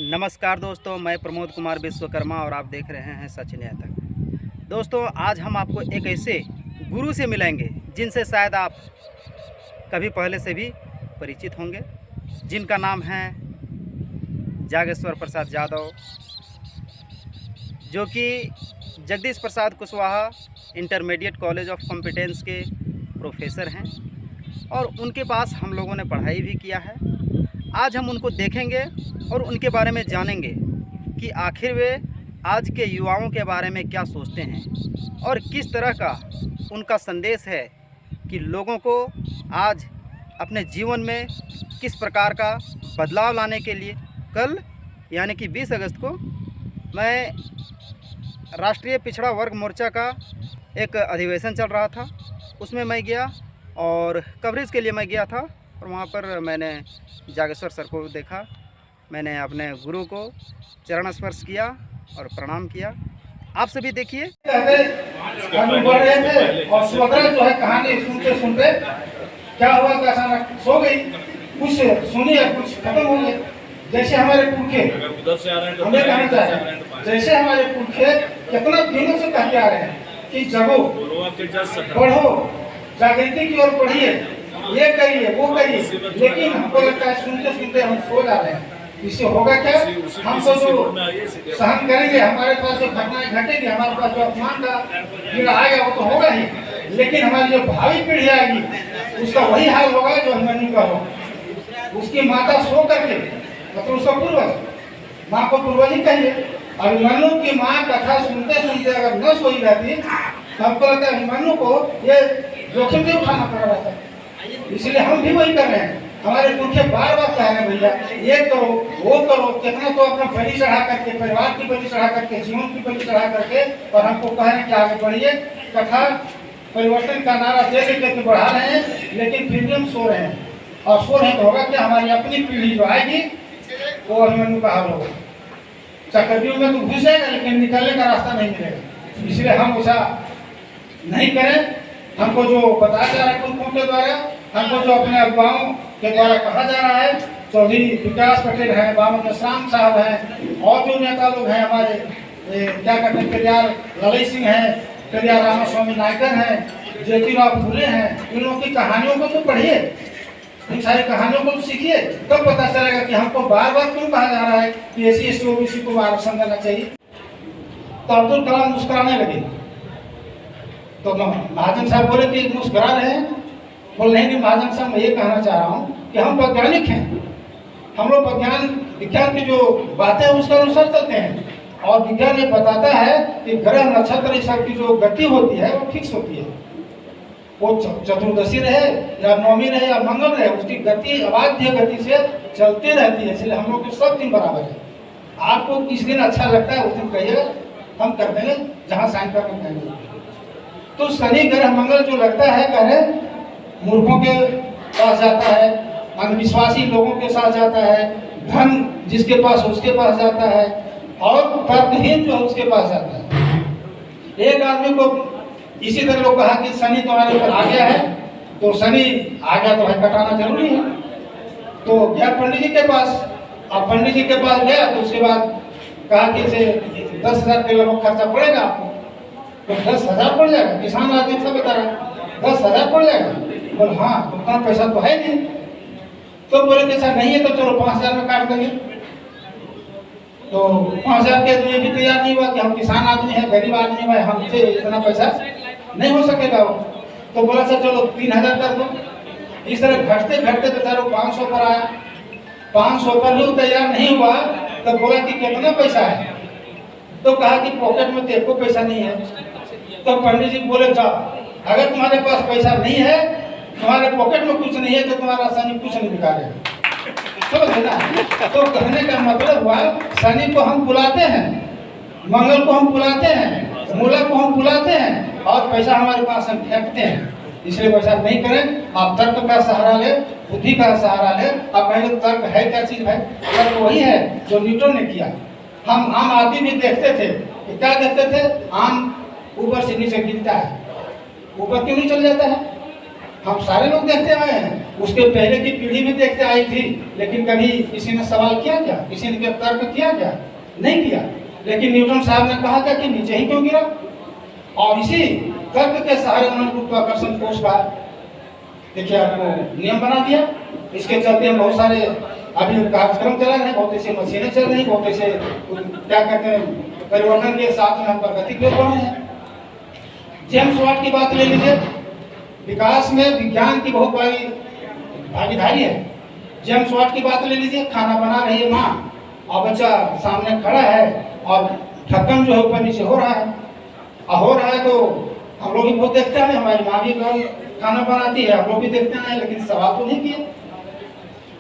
नमस्कार दोस्तों, मैं प्रमोद कुमार विश्वकर्मा और आप देख रहे हैं सच न्याय तक। दोस्तों, आज हम आपको एक ऐसे गुरु से मिलेंगे जिनसे शायद आप कभी पहले से भी परिचित होंगे, जिनका नाम है जागेश्वर प्रसाद यादव, जो कि Jagdish Prasad Kushwaha intermediate college of competence के प्रोफेसर हैं और उनके पास हम लोगों ने पढ़ाई भी किया है। आज हम उनको देखेंगे और उनके बारे में जानेंगे कि आखिर वे आज के युवाओं के बारे में क्या सोचते हैं और किस तरह का उनका संदेश है कि लोगों को आज अपने जीवन में किस प्रकार का बदलाव लाने के लिए। कल यानी कि 20 अगस्त को मैं राष्ट्रीय पिछड़ा वर्ग मोर्चा का एक अधिवेशन चल रहा था, उसमें मैं गया और कवरेज के लिए मैं गया था और वहाँ पर मैंने जागेश्वर सर को देखा। मैंने अपने गुरु को चरण स्पर्श किया और प्रणाम किया। आप सभी देखिए। हम बढ़ रहे थे और सुभद्रा जो है कहानी सुनते सुनते क्या हुआ कि अचानक सो गई, कुछ सुनी है कुछ खत्म हो गया। जैसे हमारे पुरखे हमें कहना चाहिए, जैसे हमारे पुरखे कितना दिनों से कहते आ रहे हैं कि जगो, पढ़ो, जागृति की ओर पढ़िए, ये करिए वो करिए, लेकिन हमको लगता है सुनते सुनते हम सो जा रहे हैं। इससे होगा क्या? हम तो जो सहन करेंगे, हमारे पास जो घटनाएं घटेगी, हमारे पास जो अपमान का गिरा आएगा वो तो होगा ही, लेकिन हमारी जो भावी पीढ़ी आएगी उसका वही हाल होगा जो अभिमन्यु का हो। उसकी माता सो करके, मतलब उसका पूर्वज, माँ को पूर्वज ही कहिए, अभिमन्यु की माँ कथा सुनते सुनते अगर न सोई रहती तो हमको लगता है अभिमन्यु को ये जोखिम भी उठाना पड़ रहा था। इसलिए हम भी वही कर रहे हैं। हमारे पुरखे बार बार कह रहे हैं भैया ये करो वो करो, कितना तो अपना बलि चढ़ा करके, परिवार की बलि चढ़ा करके, जीवन की बलि चढ़ा करके, और हमको कह रहे हैं कि आगे बढ़िए, कथा परिवर्तन का नारा दे करके बढ़ा रहे हैं, लेकिन फिर भी हम सो रहे हैं। और सो रहे तो होगा कि हमारी अपनी पीढ़ी जो आएगी वो अभिमन्यु का हाल होगा। चक्रव्यूह में तो घुस जाएगा लेकिन निकलने का रास्ता नहीं मिलेगा। इसलिए हम ऐसा नहीं करें। हमको जो बताया जा रहा है पुरखों के द्वारा, हमको जो अपने अगुवाओं के द्वारा कहा जा रहा है, चौधरी विकास पटेल हैं, बाबा श्याम साहब हैं, और जो नेता लोग हैं हमारे, क्या कहते हैं, पेरियार ललई सिंह हैं, पेरियार रामास्वामी नायकर हैं, ज्योतिराव फूले हैं, इन लोगों की कहानियों को तो पढ़िए, इन सारी कहानियों को तो सीखिए, तब पता चलेगा कि हमको बार बार क्यों कहा जा रहा है कि SC ST OBC को आरक्षण देना चाहिए। तो अब्दुल कलाम मुस्कुराने लगे तो महाजन साहब बोले कि मुस्कुरा रहे हैं। बोल नहीं महाजन साहब, मैं ये कहना चाह रहा हूँ कि हम वैज्ञानिक हैं, हम लोग विज्ञान की जो बातें हैं उसके अनुसार चलते हैं, और विज्ञान ये बताता है कि ग्रह नक्षत्र सब की जो गति होती है वो फिक्स होती है। वो चतुर्दशी रहे या नौमी रहे या मंगल रहे, उसकी गति अबाध्य गति से चलती रहती है। इसलिए हम लोग के सब दिन बराबर है। आपको किस दिन अच्छा लगता है उस दिन कहिएगा, हम कर देंगे जहाँ साइन करके कहेंगे। तो शनि ग्रह मंगल जो लगता है कहने मूर्खों के पास जाता है, अंधविश्वासी लोगों के साथ जाता है, धन जिसके पास उसके पास जाता है, और तर्कहीन जो है उसके पास जाता है। एक आदमी को इसी तरह लोग कहा कि शनि तुम्हारे ऊपर आ गया है, तो शनि आ गया तो है कटाना जरूरी है। तो गया पंडित जी के पास, अब पंडित जी के पास गया तो उसके बाद कहा कि इसे 10,000 के लगभग खर्चा पड़ेगा आपको। तो 10,000 पड़ जाएगा? किसान आदमी सब बता रहा 10,000 पड़ जाएगा। बोल हाँ, उतना पैसा तो है नहीं। तो बोले कि ऐसा नहीं है तो चलो 5,000 में काट देंगे। तो 5,000 के लिए भी तैयार नहीं हुआ कि हम किसान आदमी हैं, गरीब आदमी हैं, हमसे इतना पैसा नहीं हो सकेगा वो। तो बोला सर चलो 3,000 कर दो। इस तरह घटते घटते बेचारो 500 पर आया। 500 पर भी तैयार नहीं हुआ तो बोला कि कितना पैसा है? तो कहा कि पॉकेट में तो एको पैसा नहीं है। तो पंडित जी बोले जाओ, अगर तुम्हारे पास पैसा नहीं है, तुम्हारे पॉकेट में कुछ नहीं है, तो तुम्हारा शनि कुछ नहीं बिगाड़ेगा। समझ ना? तो कहने का मतलब हुआ शनि को हम बुलाते हैं, मंगल को हम बुलाते हैं, मूला को हम बुलाते हैं, और पैसा हमारे पास हम फेंकते हैं। इसलिए पैसा नहीं करें। आप तर्क का सहारा ले, बुद्धि का सहारा ले। आप पहले तर्क है क्या चीज है? तर्क वही है जो न्यूटन ने किया। हम आम आदमी भी देखते थे, क्या देखते थे? आम ऊपर से नीचे गिरता है, ऊपर क्यों नहीं चल जाता है? हम सारे लोग देखते आए हैं, उसके पहले की पीढ़ी भी देखते आई थी, लेकिन कभी किसी ने सवाल किया क्या, किसी ने तर्क किया क्या? नहीं किया। लेकिन न्यूटन साहब ने कहा था कि नीचे ही क्यों गिरा, और इसी तर्क के सहारे उन्होंने गुरुत्वाकर्षण फोर्स का देखिए आपको नियम बना दिया। इसके चलते हम बहुत सारे अभी कार्यक्रम चला रहे हैं, बहुत ऐसी मशीनें चल रही, बहुत ऐसे क्या कहते हैं परिवर्तन के साथ में हम प्रगति की ओर बढ़ रहे हैं। जेम्स वाट की बात ले लीजिए, विकास में विज्ञान की बहुत बड़ी भागीदारी है। जेम्स वाट की बात ले लीजिए, खाना बना रही है माँ और बच्चा सामने खड़ा है और ढक्कन जो है ऊपर नीचे हो रहा है, तो हम लोग भी बहुत देखते हैं, हमारी माँ भी खाना बनाती है, हम लोग भी देखते हैं, लेकिन सवाल तो नहीं किए।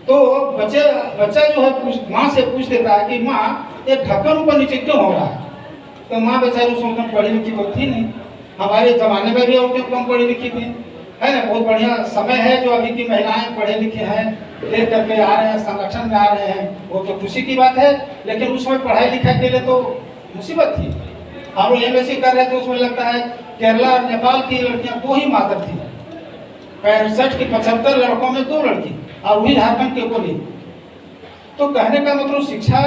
तो बच्चा जो है माँ से पूछ देता है कि माँ ये ढक्कन ऊपर नीचे क्यों हो रहा है? तो माँ बेचारी उस वक्त पढ़ी लिखी तो थी नहीं, हमारे जमाने में भी और कम पढ़ी लिखी थी, है ना। बहुत बढ़िया समय है जो अभी की महिलाएं पढ़े लिखे हैं, ले करके आ रहे हैं, संगठन में आ रहे हैं, वो तो खुशी की बात है। लेकिन उसमें पढ़ाई लिखाई के लिए तो मुसीबत थी। हम लोग एमएससी कर रहे थे, उसमें लगता है केरला और नेपाल की लड़कियां 2 ही मात्र थी, 65 की 75 लड़कों में 2 लड़की, और वही झारखंड के बोली। तो कहने का मतलब शिक्षा,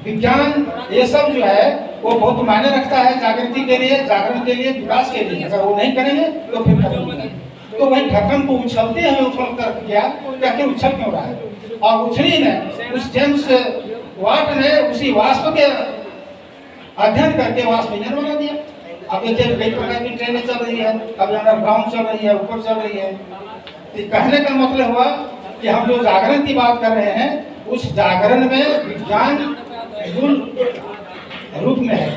विज्ञान, ये सब जो है वो बहुत मायने रखता है जागृति के लिए, जागरण के लिए, विकास के लिए। अगर वो नहीं करेंगे तो फिर खत्म हो जाएगा। तो वही ढक्कन को उछलते हैं, उछल कर गया, क्या उछल क्यों रहा है? और उछली ने उस जेम्स वाट ने उसी वाष्प के अध्ययन करके वाष्प इंजन बना दिया। अब देखिए कई प्रकार की ट्रेनें चल रही है, अभी अंडरग्राउंड चल रही है, ऊपर चल रही है। तो कहने का मतलब हुआ कि हम जो जागरण की बात कर रहे हैं, उस जागरण में विज्ञान मूल रूप में है,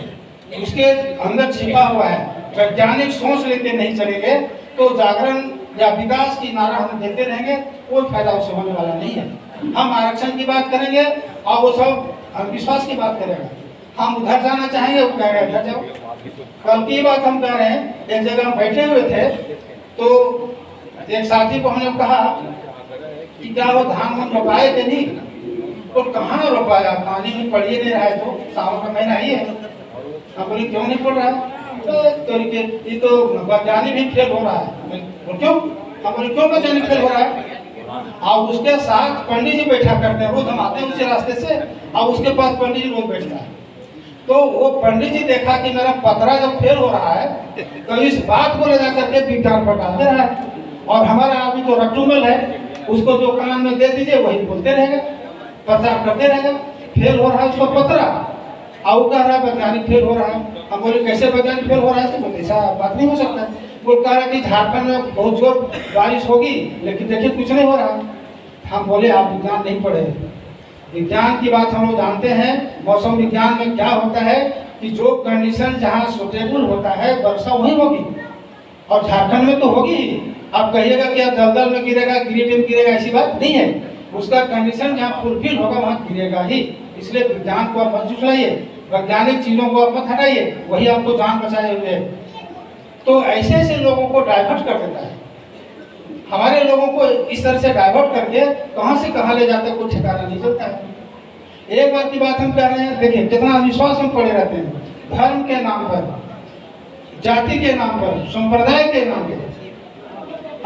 उसके अंदर छिपा हुआ है। वैज्ञानिक सोच लेते नहीं चलेंगे तो जागरण या विकास की नारा हम देते रहेंगे, कोई फायदा उससे होने वाला नहीं है। हम आरक्षण की बात करेंगे और वो सब विश्वास की बात करेगा। हम उधर जाना चाहेंगे, वो कहेगा इधर जाओ। कल की बात हम कह रहे हैं, एक जगह हम बैठे हुए थे तो एक साथी को हमने कहा कि क्या वो धान रोपाए थे? नहीं। तो कहाँ रोपाया, पानी में पड़ ही नहीं रहा है, तो सावन का महीना ही है। हम बोले क्यों नहीं पड़ रहा है? तो ये तो वैज्ञानिक भी फेल हो रहा है। तो क्यों? हम बोले क्यों वैज्ञानिक फेल हो रहा है? और उसके साथ पंडित जी बैठा करते हैं, रोज हम आते हैं उसी रास्ते से, और उसके पास पंडित जी रोज बैठता है। तो वो पंडित जी देखा कि मेरा पतरा जब फेल हो रहा है तो इस बात को ले जाकर के विज्ञान पर डालते रहा है। और हमारा आदमी तो रट्टूमल है, उसको जो कान में दे दीजिए वही बोलते रहेगा, प्रचार करते रहेगा। फेल हो रहा है उसका पतरा, और कह रहा है वैज्ञानिक फेल हो रहा है। हम बोले कैसे वैज्ञानिक फेल हो रहा है? तो बोलते ऐसा बात नहीं हो सकता। वो कह रहा है कि झारखंड में बहुत जोर बारिश होगी, लेकिन देखिए कुछ नहीं हो रहा। हम बोले आप विज्ञान नहीं पढ़े। विज्ञान की बात हम लोग जानते हैं। मौसम विज्ञान में क्या होता है कि जो कंडीशन जहाँ सुटेबल होता है वर्षा वहीं होगी, और झारखंड में तो होगी ही। आप कहिएगा कि दलदल में गिरेगा, गिरिडीह में गिरेगा, ऐसी बात नहीं है। उसका कंडीशन जहाँ फुलफिल होगा वहाँ गिरेगा ही। इसलिए विज्ञान को आप मत झुठलाइए, वैज्ञानिक चीजों को आप मत हटाइए, वही आपको जान बचाए हुए है। तो ऐसे ऐसे लोगों को डाइवर्ट कर देता है। हमारे लोगों को इस तरह से डाइवर्ट करके कहां से कहां ले जाते हैं कोई ठिकाना नहीं चलता है। एक बार की बात हम कह रहे हैं, देखिए कितना विश्वास हम पड़े रहते हैं, धर्म के नाम पर, जाति के नाम पर, संप्रदाय के नाम पर।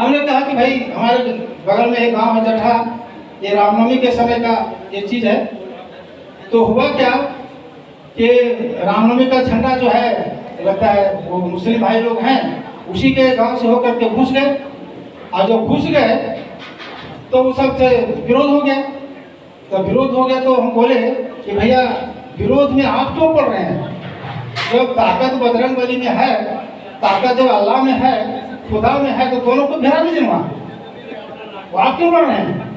हमने कहा कि भाई हमारे बगल में एक गांव है जठा, ये रामनवमी के समय का ये चीज है। तो हुआ क्या कि रामनवमी का झंडा जो है लगता है वो मुस्लिम भाई लोग हैं, उसी के गांव से होकर के घुस गए। और जब घुस गए तो वो सबसे विरोध हो गया। तो विरोध हो गया तो हम बोले कि भैया विरोध में आप क्यों पड़ रहे हैं? जब ताकत बजरंग बली में है, ताकत जब अल्लाह में है, खुदा में है, तो दोनों को घेरा दीजिए वहाँ। वो आप क्यों लड़ रहे हैं?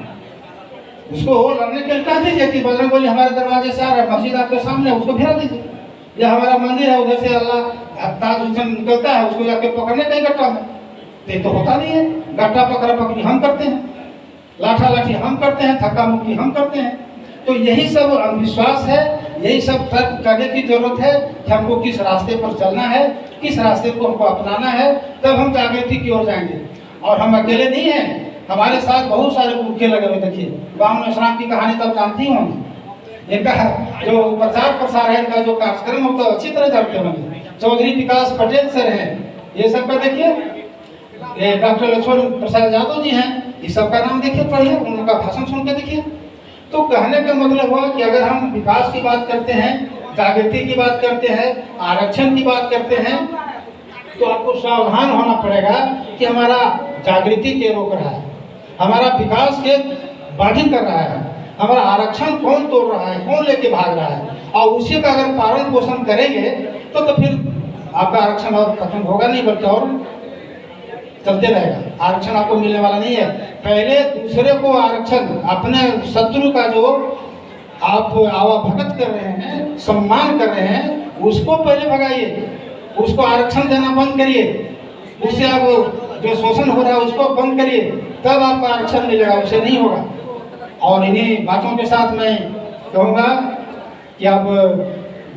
उसको लड़ने के लिए कह दीजिए कि बजरंग बली हमारे दरवाजे से आ रहा है, मस्जिद आपके सामने, उसको घेरा दीजिए। या हमारा मंदिर है, उधर से अल्लाह ताज हुसैन निकलता है, उसको जाके पकड़ने कहीं गट्टा में। ये तो होता नहीं है। गट्टा पकड़ा पकड़ी हम करते हैं, लाठा लाठी हम करते हैं, धक्का मुक्की हम करते हैं। तो यही सब अंधविश्वास है, यही सब तर्क करने की जरूरत है कि हमको किस रास्ते पर चलना है, किस रास्ते को हमको अपनाना है, तब हम जागृति की ओर जाएंगे। और हम अकेले नहीं हैं, हमारे साथ बहुत सारे पुरखे लगे हुए। देखिए वामन विश्राम की कहानी तब जानती होंगी, इनका जो प्रचार प्रसार है, इनका जो कार्यक्रम होता है अच्छी तरह जानते होंगे। चौधरी विकास पटेल सर हैं, ये सब का देखिए ये डॉक्टर लक्ष्मण प्रसाद यादव जी हैं, इस सबका नाम देखिए, पढ़िए, उनका भाषण सुन के देखिए। तो कहने का मतलब हुआ कि अगर हम विकास की बात करते हैं, जागृति की बात करते हैं, आरक्षण की बात करते हैं, तो आपको सावधान होना पड़ेगा कि हमारा जागृति के रोक रहा है, हमारा विकास के बाधित कर रहा है, हमारा आरक्षण कौन तोड़ रहा है, कौन लेके भाग रहा है, और उसी का अगर पालन पोषण करेंगे तो फिर आपका आरक्षण और खत्म होगा नहीं, बल्कि और चलते रहेगा। आरक्षण आपको मिलने वाला नहीं है। पहले दूसरे को आरक्षण, अपने शत्रु का जो आप आवाभगत कर रहे हैं, सम्मान कर रहे हैं, उसको पहले भगाइए, उसको आरक्षण देना बंद करिए, उससे आप जो शोषण हो रहा है उसको बंद करिए, तब आपका आरक्षण मिलेगा, उसे नहीं होगा। और इन्हीं बातों के साथ मैं कहूँगा कि आप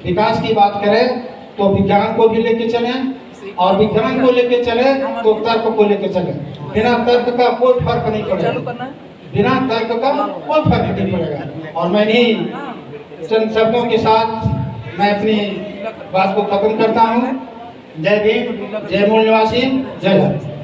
विकास की बात करें तो विज्ञान को भी लेके चलें, और विज्ञान को लेके चले तो तर्क को लेके चले। बिना तर्क का कोई फर्क नहीं पड़ेगा, बिना तर्क का कोई फर्क नहीं पड़ेगा। और मैं इन्हीं चंद शब्दों के साथ मैं अपनी बात को खत्म करता हूँ। जय भीम, जय मूल निवासी, जय भारत।